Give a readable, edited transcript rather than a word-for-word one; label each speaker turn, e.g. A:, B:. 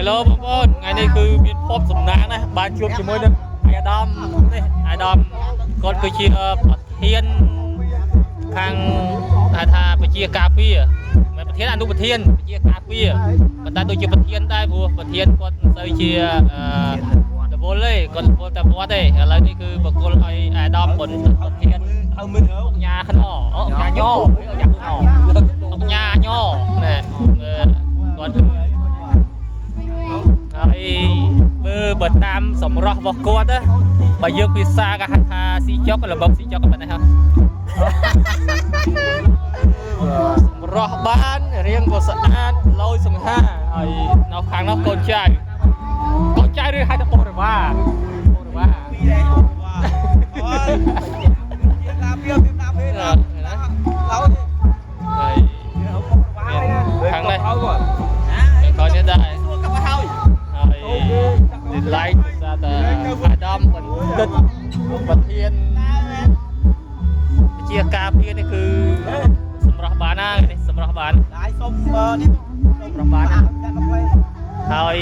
A: Hello បងប្អូនថ្ងៃនេះគឺមានភពសំណាងណាបានជួបជាមួយនឹងអាដាមនេះអាដាមគាត់គឺជាប្រធានខាងថាពជាការពារមិនប្រធានអនុប្រធានពជាការពារប៉ុន្តែដូចជាប្រធានដែរព្រោះប្រធានគាត់មិនសូវជារវល់ទេគាត់រវល់តែវត្តទេឥឡូវនេះគឺបកគលឲ្យអាដាមបុនប្រធានឲ្យមិនអញ្ញាខ្នោអញ្ញាញអញ្ញាខ្នោអញ្ញាញណែគាត់ហើយបើតាមសម្រស់របស់គាត់ណាបើយើងភាសាគេហៅថាស៊ីចុកល្មមស៊ីចុកប៉ុណ្ណេះហ៎សម្រស់បានរៀងក៏ស្អាតឡូយសង្ហាហើយនៅខាងនោះកូនចៅឬហៅថាបរិវារហើយខាងនេះក៏នេះដែរlike ថាតើអាដាមបណ្ឌិតប្រធានវិជាការពារនេះគឺសម្រស់បានណានេះសម្រស់បានហើយ